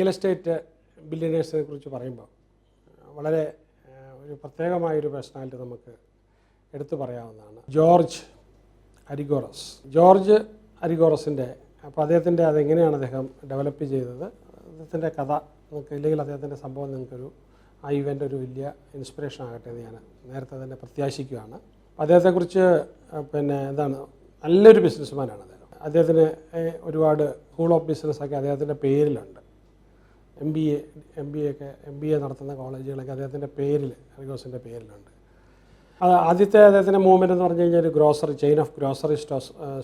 Real estate ബില്യനേഴ്സിനെ കുറിച്ച് പറയുമ്പോൾ വളരെ ഒരു പ്രത്യേകമായൊരു പേഴ്സണാലിറ്റി നമുക്ക് എടുത്തു പറയാവുന്നതാണ് ജോർജ് അരിഗോറസിൻ്റെ. അപ്പോൾ അദ്ദേഹത്തിൻ്റെ അതെങ്ങനെയാണ് അദ്ദേഹം ഡെവലപ്പ് ചെയ്തത്, അദ്ദേഹത്തിൻ്റെ കഥ നിങ്ങൾക്ക് ഇല്ലെങ്കിൽ അദ്ദേഹത്തിൻ്റെ സംഭവം നിങ്ങൾക്കൊരു ആ ഇവൻ്റ് ഒരു വലിയ ഇൻസ്പിറേഷൻ ആകട്ടെ എന്ന് ഞാൻ നേരത്തെ തന്നെ പ്രത്യാശിക്കുകയാണ്. അദ്ദേഹത്തെക്കുറിച്ച് എന്താണ്, നല്ലൊരു ബിസിനസ്മാനാണ് അദ്ദേഹം. അദ്ദേഹത്തിന് ഒരുപാട് സ്കൂൾ ഓഫ് ബിസിനസ്സൊക്കെ അദ്ദേഹത്തിൻ്റെ പേരിലുണ്ട്. എം ബി എ നടത്തുന്ന കോളേജുകളൊക്കെ അദ്ദേഹത്തിൻ്റെ പേരിൽ, അരിഗോറസിൻ്റെ പേരിലുണ്ട്. ആദ്യത്തെ അദ്ദേഹത്തിൻ്റെ മൂവ്മെൻറ്റ് എന്ന് പറഞ്ഞു കഴിഞ്ഞാൽ ഒരു ചെയിൻ ഓഫ് ഗ്രോസറി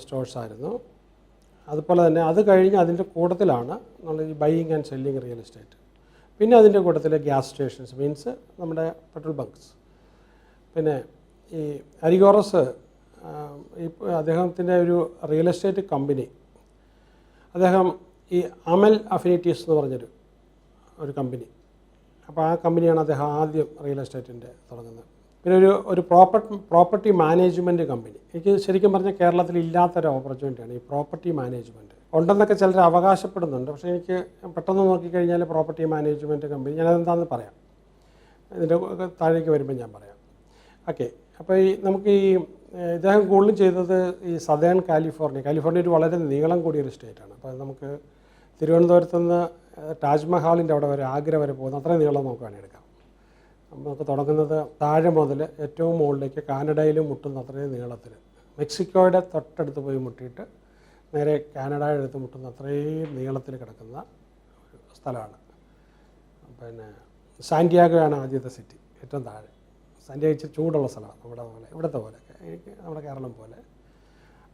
സ്റ്റോഴ്സ് ആയിരുന്നു. അതുപോലെ തന്നെ അത് കഴിഞ്ഞ് അതിൻ്റെ കൂട്ടത്തിലാണ് നമ്മൾ ഈ buying and selling real estate. പിന്നെ അതിൻ്റെ കൂട്ടത്തിൽ ഗ്യാസ് സ്റ്റേഷൻസ്, മീൻസ് നമ്മുടെ പെട്രോൾ ബങ്ക്സ്. പിന്നെ ഈ അരിഗോറസ് അദ്ദേഹത്തിൻ്റെ ഒരു റിയൽ എസ്റ്റേറ്റ് കമ്പനി, അദ്ദേഹം ഈ അമൽ അഫിനിറ്റീസ് എന്ന് പറഞ്ഞൊരു കമ്പനി, അപ്പോൾ ആ കമ്പനിയാണ് അദ്ദേഹം ആദ്യം റിയൽ എസ്റ്റേറ്റിൻ്റെ തുടങ്ങുന്നത്. പിന്നെ ഒരു പ്രോപ്പർട്ടി മാനേജ്മെൻറ്റ് കമ്പനി. എനിക്ക് ശരിക്കും പറഞ്ഞാൽ കേരളത്തിൽ ഇല്ലാത്തൊരു ഓപ്പർച്യൂണിറ്റിയാണ് ഈ പ്രോപ്പർട്ടി മാനേജ്മെൻറ്റ്. ഉണ്ടെന്നൊക്കെ ചിലർ അവകാശപ്പെടുന്നുണ്ട്, പക്ഷേ എനിക്ക് പെട്ടെന്ന് നോക്കിക്കഴിഞ്ഞാൽ പ്രോപ്പർട്ടി മാനേജ്മെൻറ്റ് കമ്പനി ഞാനതെന്താണെന്ന് പറയാം, ഇതിൻ്റെ താഴേക്ക് വരുമ്പോൾ ഞാൻ പറയാം. ഓക്കെ, അപ്പോൾ നമുക്ക് ഇദ്ദേഹം കൂടുതലും ചെയ്തത് ഈ സദേൺ കാലിഫോർണിയ ഒരു വളരെ നീളം കൂടിയൊരു സ്റ്റേറ്റാണ്. അപ്പോൾ നമുക്ക് തിരുവനന്തപുരത്ത് നിന്ന് താജ്മഹാളിൻ്റെ അവിടെ വരെ, ആഗ്ര വരെ പോകുന്ന അത്രയും നീളം നമുക്ക് വേണമെങ്കിൽ എടുക്കാം. നമുക്ക് തുടങ്ങുന്നത് താഴെ മുതൽ ഏറ്റവും മുകളിലേക്ക് കാനഡയിലും മുട്ടുന്ന അത്രയും നീളത്തിൽ, മെക്സിക്കോയുടെ തൊട്ടടുത്ത് പോയി മുട്ടിയിട്ട് നേരെ കാനഡയുടെ അടുത്ത് മുട്ടുന്ന അത്രയും നീളത്തിൽ കിടക്കുന്ന ഒരു സ്ഥലമാണ്. പിന്നെ സാന്റിയാഗോയാണ് ആദ്യത്തെ സിറ്റി, ഏറ്റവും താഴെ. സാന്റിയാഗോ ഇച്ചിരി ചൂടുള്ള സ്ഥലമാണ് ഇവിടുത്തെ പോലെ, നമ്മുടെ കേരളം പോലെ.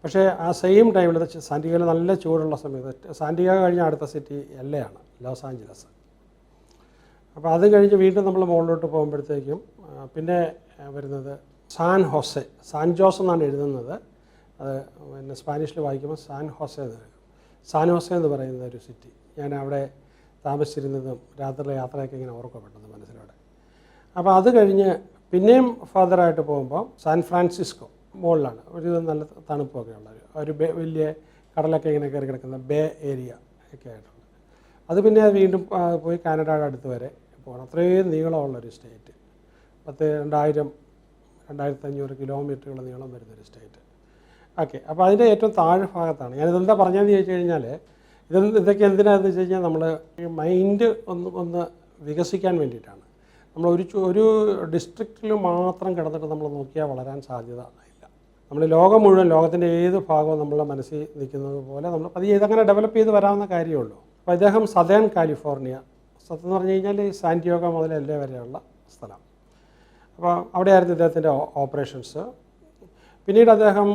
പക്ഷേ ആ സെയിം ടൈമിൽ സാന്റിയാഗോയിൽ നല്ല ചൂടുള്ള സമയത്ത്, സാന്റിയാഗോ കഴിഞ്ഞ അടുത്ത സിറ്റി LA ആണ്, ലോസ് ആഞ്ചലസ്. അപ്പോൾ അത് കഴിഞ്ഞ് വീണ്ടും നമ്മൾ മുകളിലോട്ട് പോകുമ്പോഴത്തേക്കും പിന്നെ വരുന്നത് സാൻ ജോസ് എന്നാണ് എഴുതുന്നത്. അത് പിന്നെ സ്പാനിഷിൽ വായിക്കുമ്പോൾ സാൻ ഹോസെ എന്ന് പറയുന്ന ഒരു സിറ്റി. ഞാൻ അവിടെ താമസിച്ചിരുന്നതും രാത്രിയിലെ യാത്രയൊക്കെ ഇങ്ങനെ ഓർക്കപ്പെട്ടത് മനസ്സിലൂടെ. അപ്പോൾ അത് കഴിഞ്ഞ് പിന്നെയും ഫർദറായിട്ട് പോകുമ്പോൾ സാൻ ഫ്രാൻസിസ്കോ മുകളിലാണ്, ഒരു നല്ല തണുപ്പൊക്കെ ഉള്ള ഒരു വലിയ കടലൊക്കെ ഇങ്ങനെ കയറി കിടക്കുന്ന ബേ ഏരിയ ഒക്കെ ആയിട്ടുണ്ട്. അത് പിന്നെ വീണ്ടും പോയി കാനഡയുടെ അടുത്ത് വരെ പോകണം. അത്രയും നീളമുള്ളൊരു സ്റ്റേറ്റ്, 2500 കിലോമീറ്ററുകൾ നീളം വരുന്നൊരു സ്റ്റേറ്റ്. ഓക്കെ, അപ്പോൾ അതിൻ്റെ ഏറ്റവും താഴെ ഭാഗത്താണ് ഞാനിതെന്താ പറഞ്ഞതെന്ന് ചോദിച്ചു കഴിഞ്ഞാൽ, ഇതൊക്കെ എന്തിനാണെന്ന് വെച്ച് കഴിഞ്ഞാൽ നമ്മൾ ഈ മൈൻഡ് ഒന്ന് വികസിക്കാൻ വേണ്ടിയിട്ടാണ്. നമ്മൾ ഒരു ഡിസ്ട്രിക്റ്റിൽ മാത്രം കിടന്നിട്ട് നമ്മൾ നോക്കിയാൽ വളരാൻ സാധ്യത ഇല്ല. നമ്മൾ ലോകം മുഴുവൻ, ലോകത്തിൻ്റെ ഏത് ഭാഗവും നമ്മളെ മനസ്സിൽ നിൽക്കുന്നത് പോലെ നമ്മൾ ഇതങ്ങനെ ഡെവലപ്പ് ചെയ്ത് വരാവുന്ന കാര്യമുള്ളൂ. അപ്പോൾ ഇദ്ദേഹം സദേൺ കാലിഫോർണിയ, സത്യം എന്ന് പറഞ്ഞു കഴിഞ്ഞാൽ സാന്റിയാഗോ മുതൽ LA വരെയുള്ള സ്ഥലം. അപ്പോൾ അവിടെയായിരുന്നു ഇദ്ദേഹത്തിൻ്റെ ഓപ്പറേഷൻസ്. പിന്നീട് അദ്ദേഹം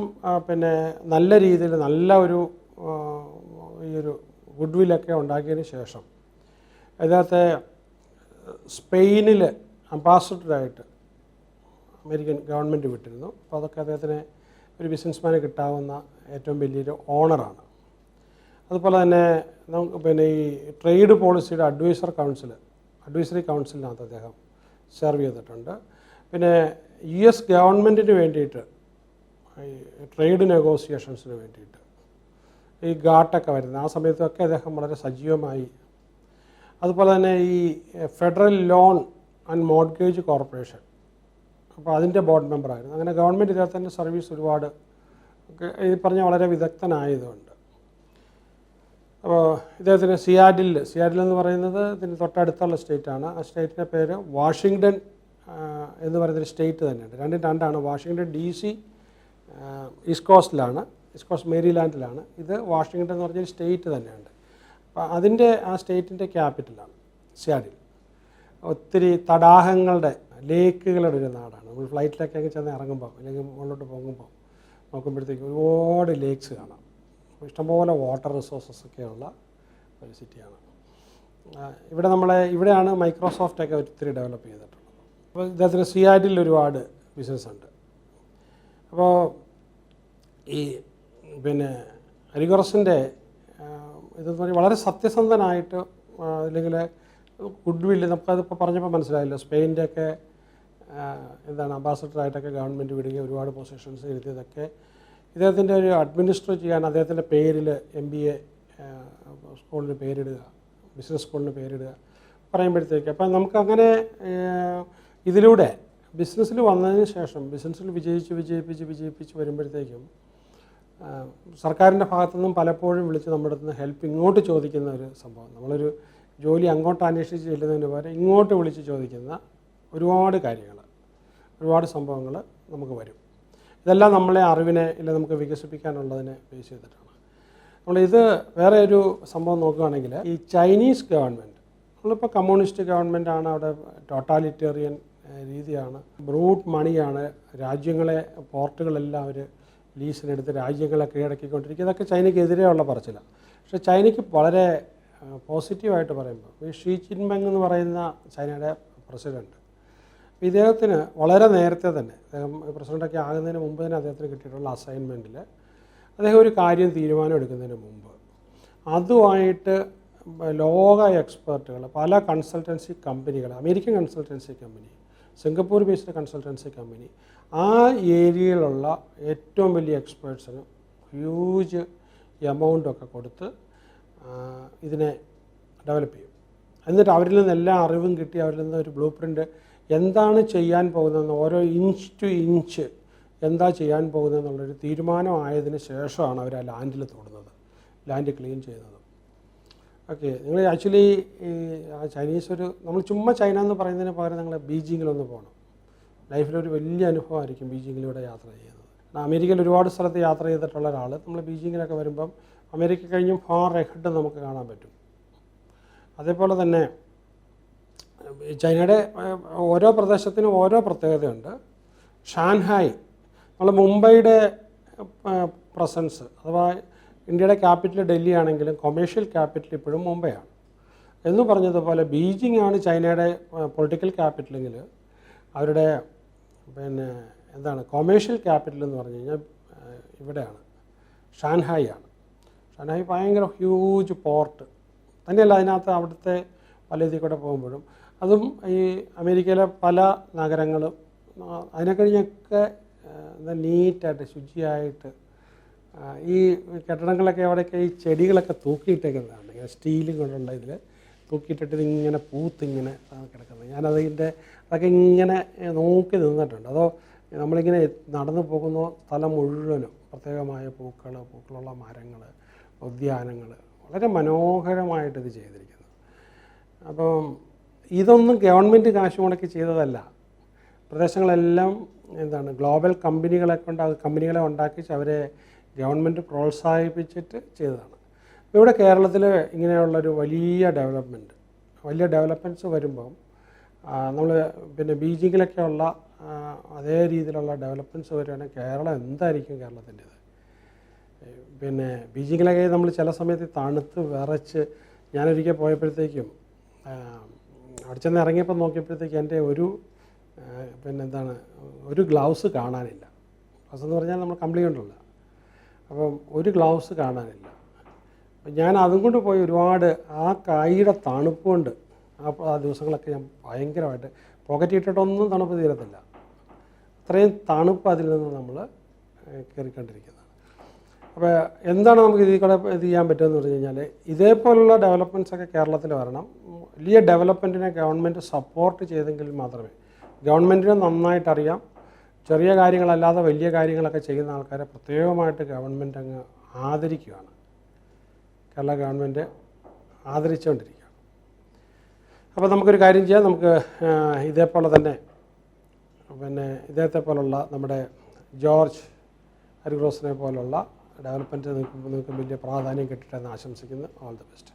നല്ല രീതിയിൽ നല്ല ഒരു ഗുഡ് വില്ലൊക്കെ ഉണ്ടാക്കിയതിന് ശേഷം അദ്ദേഹത്തെ സ്പെയിനിൽ അംബാസഡറായിട്ട് അമേരിക്കൻ ഗവൺമെൻറ് വിട്ടിരുന്നു. അപ്പോൾ അതൊക്കെ അദ്ദേഹത്തിന് ഒരു ബിസിനസ്മാന് കിട്ടാവുന്ന ഏറ്റവും വലിയൊരു ഓണറാണ്. അതുപോലെ തന്നെ ഈ ട്രേഡ് പോളിസിയുടെ അഡ്വൈസറി കൗൺസിലിനകത്ത് അദ്ദേഹം സെർവ് ചെയ്തിട്ടുണ്ട്. പിന്നെ US ഗവൺമെൻറ്റിന് വേണ്ടിയിട്ട് ഈ ട്രേഡ് നെഗോസിയേഷൻസിന് വേണ്ടിയിട്ട് ഈ ഗാട്ടൊക്കെ വരുന്നത് ആ സമയത്തൊക്കെ അദ്ദേഹം വളരെ സജീവമായി. അതുപോലെ തന്നെ ഈ federal loan and mortgage corporation, അപ്പോൾ അതിൻ്റെ ബോർഡ് മെമ്പറായിരുന്നു. അങ്ങനെ ഗവൺമെൻറ് ഇദ്ദേഹത്തിൻ്റെ സർവീസ് ഒരുപാട് ഈ പറഞ്ഞ വളരെ വിദഗ്ധനായതുകൊണ്ട്. അപ്പോൾ ഇദ്ദേഹത്തിന് സിയാറ്റിൽ എന്ന് പറയുന്നത് ഇതിന് തൊട്ടടുത്തുള്ള സ്റ്റേറ്റാണ്. ആ സ്റ്റേറ്റിൻ്റെ പേര് വാഷിങ്ടൺ എന്ന് പറയുന്നൊരു സ്റ്റേറ്റ് തന്നെയുണ്ട്. രണ്ടാണ്. വാഷിങ്ടൺ DC ഈസ്റ്റ് കോസ്റ്റ് മേരിലാൻഡിലാണ്. ഇത് വാഷിങ്ടൺ എന്ന് പറഞ്ഞൊരു സ്റ്റേറ്റ് തന്നെയുണ്ട്. അപ്പോൾ ആ സ്റ്റേറ്റിൻ്റെ ക്യാപിറ്റലാണ് സിയാറ്റിൽ. ഒത്തിരി തടാകങ്ങളുടെ, ലേക്കുകളുടെ ഒരു നാടാണ്. നമ്മൾ ഫ്ലൈറ്റിലൊക്കെ ചെന്ന് ഇറങ്ങുമ്പോൾ അല്ലെങ്കിൽ മുകളിലോട്ട് പോകുമ്പോൾ നോക്കുമ്പോഴത്തേക്ക് ഒരുപാട് ലേക്സ് കാണാം. ഇഷ്ടംപോലെ വാട്ടർ റിസോഴ്സസ് ഒക്കെയുള്ള ഒരു സിറ്റിയാണ്. ഇവിടെയാണ് മൈക്രോസോഫ്റ്റൊക്കെ ഒത്തിരി ഡെവലപ്പ് ചെയ്തിട്ടുള്ളത്. അപ്പോൾ ഇദ്ദേഹത്തിന് സിയാറ്റിൽ ഒരുപാട് ബിസിനസ്സുണ്ട്. അപ്പോൾ ഈ അരിഗോറസിൻ്റെ ഇതെന്ന് പറഞ്ഞാൽ വളരെ സത്യസന്ധനായിട്ട്, അല്ലെങ്കിൽ ഗുഡ് വില്ല്, നമുക്കതിപ്പോൾ പറഞ്ഞപ്പോൾ മനസ്സിലായല്ലോ, സ്പെയിൻ്റെയൊക്കെ അംബാസഡറായിട്ടൊക്കെ ഗവൺമെൻറ് വിടുകയും ഒരുപാട് പൊസിഷൻസ് ഇരുത്തിയതൊക്കെ ഇദ്ദേഹത്തിൻ്റെ ഒരു അഡ്മിനിസ്ട്രേറ്റ് ചെയ്യാൻ അദ്ദേഹത്തിൻ്റെ പേരിൽ MBA സ്കൂളിന് പേരിടുക, ബിസിനസ് സ്കൂളിന് പേരിടുക പറയുമ്പോഴത്തേക്ക്. അപ്പം നമുക്കങ്ങനെ ഇതിലൂടെ ബിസിനസ്സിൽ വന്നതിന് ശേഷം ബിസിനസ്സിൽ വിജയിപ്പിച്ച് വരുമ്പോഴത്തേക്കും സർക്കാരിൻ്റെ ഭാഗത്തുനിന്നും പലപ്പോഴും വിളിച്ച് നമ്മുടെ അടുത്ത് നിന്ന് ഹെൽപ്പ് ഇങ്ങോട്ട് ചോദിക്കുന്ന ഒരു സംഭവം. നമ്മളൊരു ജോലി അങ്ങോട്ട് അന്വേഷിച്ച് ചെല്ലുന്നതിന് പകരം ഇങ്ങോട്ട് വിളിച്ച് ചോദിക്കുന്ന ഒരുപാട് കാര്യങ്ങൾ, ഒരുപാട് സംഭവങ്ങൾ നമുക്ക് വരും. ഇതെല്ലാം നമ്മളെ അറിവിനെ ഇല്ല നമുക്ക് വികസിപ്പിക്കാനുള്ളതിനെ ബേസ് ചെയ്തിട്ടാണ്. നമ്മളിത് വേറെ ഒരു സംഭവം നോക്കുകയാണെങ്കിൽ ഈ ചൈനീസ് ഗവൺമെൻറ്, നമ്മളിപ്പോൾ കമ്മ്യൂണിസ്റ്റ് ഗവൺമെൻറ്റാണ്, അവിടെ ടോട്ടാലിറ്റേറിയൻ രീതിയാണ്, ബ്രൂട്ട് മണിയാണ്, രാജ്യങ്ങളെ പോർട്ടുകളെല്ലാം അവർ ലീസിനെടുത്ത് രാജ്യങ്ങളെ കീഴടക്കിക്കൊണ്ടിരിക്കുക. ഇതൊക്കെ ചൈനയ്ക്കെതിരെയുള്ള പറച്ചിലാണ്. പക്ഷേ ചൈനയ്ക്ക് വളരെ പോസിറ്റീവായിട്ട് പറയുമ്പോൾ ഈ ഷീ ജിൻപിങ് എന്ന് പറയുന്ന ചൈനയുടെ പ്രസിഡൻറ്റ്, ഇദ്ദേഹത്തിന് വളരെ നേരത്തെ തന്നെ അദ്ദേഹം പ്രസിഡൻ്റൊക്കെ ആകുന്നതിന് മുമ്പ് തന്നെ അദ്ദേഹത്തിന് കിട്ടിയിട്ടുള്ള അസൈൻമെൻറ്റിൽ അദ്ദേഹം ഒരു കാര്യം തീരുമാനം എടുക്കുന്നതിന് മുമ്പ് അതുമായിട്ട് ലോക എക്സ്പേർട്ടുകൾ, പല കൺസൾട്ടൻസി കമ്പനികൾ, American consultancy company, Singapore based consultancy company, ആ ഏരിയയിലുള്ള ഏറ്റവും വലിയ എക്സ്പേർട്സിന് ഹ്യൂജ് എമൗണ്ടൊക്കെ കൊടുത്ത് ഇതിനെ ഡെവലപ്പ് ചെയ്യും. എന്നിട്ട് അവരിൽ നിന്ന് എല്ലാ അറിവും കിട്ടി, അവരിൽ നിന്ന് ഒരു ബ്ലൂ പ്രിൻ്റ് എന്താണ് ചെയ്യാൻ പോകുന്നതെന്ന് ഓരോ ഇഞ്ച് ടു ഇഞ്ച് എന്താ ചെയ്യാൻ പോകുന്നതെന്നുള്ളൊരു തീരുമാനമായതിന് ശേഷമാണ് അവർ ആ ലാൻഡിൽ തൊടുന്നത്, ലാൻഡ് ക്ലീൻ ചെയ്യുന്നത്. ഓക്കെ, നിങ്ങൾ ആക്ച്വലി ഈ ചൈനീസ് നമ്മൾ ചുമ്മാ ചൈന എന്ന് പറയുന്നതിന് പകരം നിങ്ങൾ ബീജിങ്ങിലൊന്ന് പോകണം. ലൈഫിലൊരു വലിയ അനുഭവമായിരിക്കും ബീജിങ്ങിലൂടെ യാത്ര ചെയ്യുന്നത്. അമേരിക്കയിൽ ഒരുപാട് സ്ഥലത്ത് യാത്ര ചെയ്തിട്ടുള്ള ഒരാൾ നമ്മൾ ബീജിങ്ങിലൊക്കെ വരുമ്പം അമേരിക്ക കഴിഞ്ഞും ഫാർ എഹഡ് നമുക്ക് കാണാൻ പറ്റും. അതേപോലെ തന്നെ ചൈനയുടെ ഓരോ പ്രദേശത്തിനും ഓരോ പ്രത്യേകതയുണ്ട്. ഷാൻഹായ്, നമ്മൾ മുംബൈയുടെ പ്രസൻസ് അഥവാ ഇന്ത്യയുടെ ക്യാപിറ്റൽ ഡൽഹി ആണെങ്കിലും കൊമേഴ്ഷ്യൽ ക്യാപിറ്റൽ ഇപ്പോഴും മുംബൈയാണ് എന്ന് പറഞ്ഞതുപോലെ ബീജിംഗ് ആണ് ചൈനയുടെ പൊളിറ്റിക്കൽ ക്യാപിറ്റലെങ്കിൽ അവരുടെ കൊമേഴ്ഷ്യൽ ക്യാപിറ്റൽ എന്ന് പറഞ്ഞു കഴിഞ്ഞാൽ ഇവിടെയാണ്, ഷാൻഹായ് ആണ്. ഷാൻഹായ് ഭയങ്കര ഹ്യൂജ് പോർട്ട് തന്നെയല്ല, അതിനകത്ത് അവിടുത്തെ പല ഇതിൽ കൂടെ പോകുമ്പോഴും അതും ഈ അമേരിക്കയിലെ പല നഗരങ്ങളും അതിനെ കഴിഞ്ഞൊക്കെ നീറ്റായിട്ട് ശുചിയായിട്ട് ഈ കെട്ടിടങ്ങളൊക്കെ അവിടെയൊക്കെ ഈ ചെടികളൊക്കെ തൂക്കിയിട്ടേക്കുന്നതാണ്, ഇങ്ങനെ സ്റ്റീലും കൊണ്ടുള്ള ഇതിൽ തൂക്കിയിട്ടിട്ട് ഇതിങ്ങനെ പൂത്തിങ്ങനെ കിടക്കുന്നത്. അതൊക്കെ ഇങ്ങനെ നോക്കി നിന്നിട്ടുണ്ട്. അതോ നമ്മളിങ്ങനെ നടന്നു പോകുന്ന സ്ഥലം മുഴുവനും പ്രത്യേകമായ പൂക്കളുള്ള മരങ്ങൾ, ഉദ്യാനങ്ങൾ, വളരെ മനോഹരമായിട്ട് ഇത് ചെയ്തിരിക്കുന്നു. അപ്പം ഇതൊന്നും ഗവൺമെൻറ് കാശ് മുടക്കി ചെയ്തതല്ല. പ്രദേശങ്ങളെല്ലാം ഗ്ലോബൽ കമ്പനികളെ ഉണ്ടാക്കിച്ച് അവരെ ഗവൺമെൻറ് പ്രോത്സാഹിപ്പിച്ചിട്ട് ചെയ്തതാണ്. ഇവിടെ കേരളത്തിൽ ഇങ്ങനെയുള്ളൊരു വലിയ ഡെവലപ്മെൻറ്റ്സ് വരുമ്പം നമ്മൾ ബീജിങ്ങിലൊക്കെ ഉള്ള അതേ രീതിയിലുള്ള ഡെവലപ്മെൻറ്റ്സ് വരുവാണെങ്കിൽ കേരളം എന്തായിരിക്കും കേരളത്തിൻ്റേത്? ബീജിങ്ങിലൊക്കെ നമ്മൾ ചില സമയത്ത് തണുത്ത് വിറച്ച്, ഞാനൊരിക്കൽ പോയപ്പോഴത്തേക്കും അവിടെ ചെന്ന് ഇറങ്ങിയപ്പോൾ നോക്കിയപ്പോഴത്തേക്കും എൻ്റെ ഒരു ഗ്ലൗസ് കാണാനില്ല. ഗ്ലൗസ് എന്ന് പറഞ്ഞാൽ നമ്മൾ കംപ്ലീറ്റ് അപ്പം ഒരു ഗ്ലൗസ് കാണാനില്ല. അപ്പം ഞാൻ അതും കൊണ്ട് പോയി ഒരുപാട് ആ കൈയുടെ തണുപ്പ് കൊണ്ട് ആ ദിവസങ്ങളൊക്കെ ഞാൻ ഭയങ്കരമായിട്ട് പോക്കറ്റിട്ടിട്ടൊന്നും തണുപ്പ് തീരത്തില്ല. അത്രയും തണുപ്പ് അതിൽ നിന്ന് നമ്മൾ കയറിക്കൊണ്ടിരിക്കുന്നത്. അപ്പോൾ എന്താണ് നമുക്ക് ഇതിൽ കൂടെ ഇത് ചെയ്യാൻ പറ്റുമെന്ന് പറഞ്ഞു കഴിഞ്ഞാൽ ഇതേപോലുള്ള ഡെവലപ്മെൻറ്റ്സൊക്കെ കേരളത്തിൽ വരണം. വലിയ ഡെവലപ്മെൻറ്റിനെ ഗവൺമെൻറ് സപ്പോർട്ട് ചെയ്തെങ്കിൽ മാത്രമേ, ഗവൺമെൻറ്റിന് നന്നായിട്ടറിയാം ചെറിയ കാര്യങ്ങളല്ലാതെ വലിയ കാര്യങ്ങളൊക്കെ ചെയ്യുന്ന ആൾക്കാരെ പ്രത്യേകമായിട്ട് ഗവൺമെൻറ് അങ്ങ് ആദരിക്കുകയാണ്. കേരള ഗവൺമെൻറ് ആദരിച്ചുകൊണ്ടിരിക്കുകയാണ്. അപ്പോൾ നമുക്കൊരു കാര്യം ചെയ്യാം, നമുക്ക് ഇതേപോലെ തന്നെ ഇദ്ദേഹത്തെ പോലുള്ള നമ്മുടെ ജോർജ് ഹരിക്രോസിനെ പോലുള്ള ഡെവലപ്മെൻറ്റ് നിങ്ങൾക്ക് വലിയ പ്രാധാന്യം കിട്ടട്ടെ എന്ന് ആശംസിക്കുന്നു. All the best.